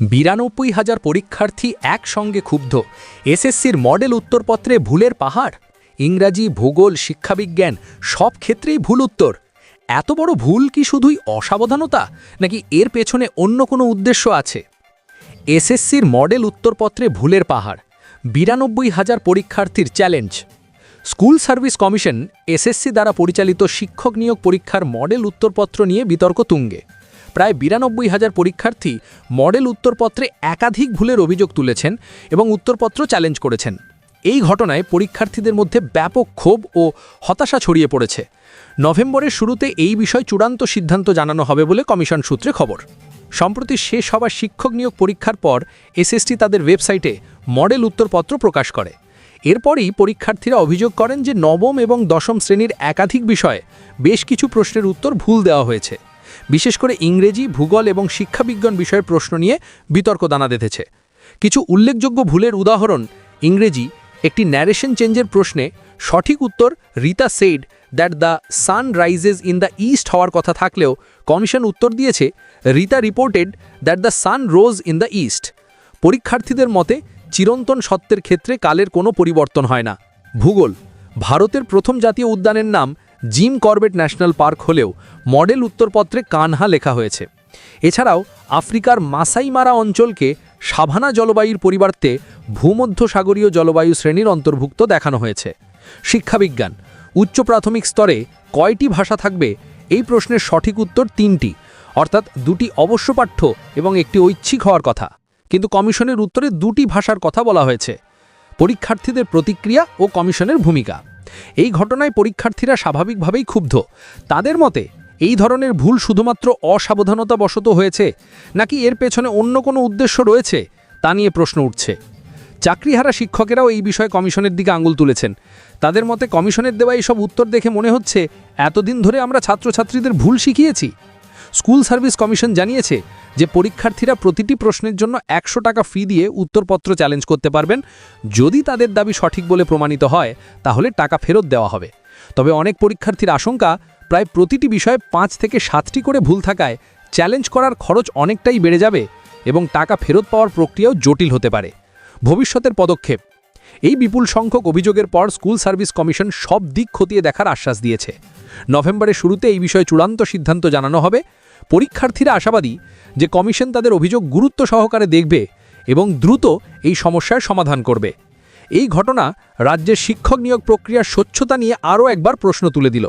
৯২,০০০ পরীক্ষার্থী একসঙ্গে ক্ষুব্ধ। এসএসসির মডেল উত্তরপত্রে ভুলের পাহাড়। ইংরাজি, ভূগোল, শিক্ষাবিজ্ঞান সব ক্ষেত্রেই ভুল উত্তর। এত বড় ভুল কি শুধুই অসাবধানতা, নাকি এর পেছনে অন্য কোনো উদ্দেশ্য আছে? এসএসসির মডেল উত্তরপত্রে ভুলের পাহাড়, ৯২,০০০ পরীক্ষার্থীর challenge. School service commission SSC দ্বারা পরিচালিত শিক্ষক নিয়োগ পরীক্ষার মডেল উত্তরপত্র নিয়ে বিতর্ক তুঙ্গে। প্রায় ৯২,০০০ পরীক্ষার্থী মডেল উত্তরপত্রে একাধিক ভুলের অভিযোগ তুলেছেন এবং উত্তরপত্র চ্যালেঞ্জ করেছেন। এই ঘটনায় পরীক্ষার্থীদের মধ্যে ব্যাপক ক্ষোভ ও হতাশা ছড়িয়ে পড়েছে। নভেম্বরের শুরুতে এই বিষয় চূড়ান্ত সিদ্ধান্ত জানানো হবে বলে কমিশন সূত্রে খবর। সম্প্রতি শেষ হওয়া শিক্ষক নিয়োগ পরীক্ষার পর এসএসসি তাদের ওয়েবসাইটে মডেল উত্তরপত্র প্রকাশ করে। এরপরই পরীক্ষার্থীরা অভিযোগ করেন যে নবম এবং দশম শ্রেণীর একাধিক বিষয়ে বেশ কিছু প্রশ্নের উত্তর ভুল দেওয়া হয়েছে। বিশেষ করে ইংরেজি, ভূগোল এবং শিক্ষাবিজ্ঞান বিষয়ের প্রশ্ন নিয়ে বিতর্ক দানা বেঁধেছে। কিছু উল্লেখযোগ্য ভুলের উদাহরণ: ইংরেজি একটি ন্যারেশন চেঞ্জের প্রশ্নে সঠিক উত্তর Rita said that the sun rises in the east হওয়ার কথা থাকলেও কমিশন উত্তর দিয়েছে Rita reported that the sun rose in the east. পরীক্ষার্থীদের মতে চিরন্তন সত্যের ক্ষেত্রে কালের কোনো পরিবর্তন হয় না। ভূগোল ভারতের প্রথম জাতীয় উদ্যানের নাম জিম করবেট ন্যাশনাল পার্ক হলেও মডেল উত্তরপত্রে কানহা লেখা হয়েছে। এছাড়াও আফ্রিকার মাসাই মারা অঞ্চলকে সাভানা জলবায়ুর পরিবর্তে ভূমধ্যসাগরীয় জলবায়ু শ্রেণীর অন্তর্ভুক্ত দেখানো হয়েছে। শিক্ষাবিজ্ঞান উচ্চ প্রাথমিক স্তরে কয়টি ভাষা থাকবে? এই প্রশ্নের সঠিক উত্তর ৩টি, অর্থাৎ ২টি অবশ্যপাঠ্য এবং একটি ঐচ্ছিক হওয়ার কথা, কিন্তু কমিশনের উত্তরে ২টি ভাষার কথা বলা হয়েছে। পরীক্ষার্থীদের প্রতিক্রিয়া ও কমিশনের ভূমিকা। এই ঘটনায় পরীক্ষার্থীরা স্বাভাবিকভাবেই ক্ষুব্ধ। তাদের মতে এই ধরনের ভুল শুধুমাত্র অসাবধানতাবশত হয়েছে, নাকি এর পেছনে অন্য কোনো উদ্দেশ্য রয়েছে তা নিয়ে প্রশ্ন উঠছে। চাকরিহারা শিক্ষকেরাও এই বিষয়ে কমিশনের দিকে আঙুল তুলেছেন। তাদের মতে কমিশনের দেওয়া এইসব উত্তর দেখে মনে হচ্ছে এতদিন ধরে আমরা ছাত্রছাত্রীদের ভুল শিখিয়েছি। স্কুল সার্ভিস কমিশন জানিয়েছে যে পরীক্ষার্থীরা প্রতিটি প্রশ্নের জন্য ১০০ টাকা ফি দিয়ে উত্তরপত্র চ্যালেঞ্জ করতে পারবেন। যদি তাদের দাবি সঠিক বলে প্রমাণিত হয় তাহলে টাকা ফেরত দেওয়া হবে। তবে অনেক পরীক্ষার্থীর আশঙ্কা, প্রায় প্রতিটি বিষয়ে ৫ থেকে ৭টি করে ভুল থাকায় চ্যালেঞ্জ করার খরচ অনেকটাই বেড়ে যাবে এবং টাকা ফেরত পাওয়ার প্রক্রিয়াও জটিল হতে পারে। ভবিষ্যতের পদক্ষেপ: এই বিপুল সংখ্যক অভিযোগের পর স্কুল সার্ভিস কমিশন সব দিক খতিয়ে দেখার আশ্বাস দিয়েছে। নভেম্বরের শুরুতে এই বিষয়ে চূড়ান্ত সিদ্ধান্ত জানানো হবে। পরীক্ষার্থীরা আশাবাদী যে কমিশন তাদের অভিযোগ গুরুত্ব সহকারে দেখবে এবং দ্রুত এই সমস্যার সমাধান করবে। এই ঘটনা রাজ্যের শিক্ষক নিয়োগ প্রক্রিয়ার স্বচ্ছতা নিয়ে আরও একবার প্রশ্ন তুলে দিল।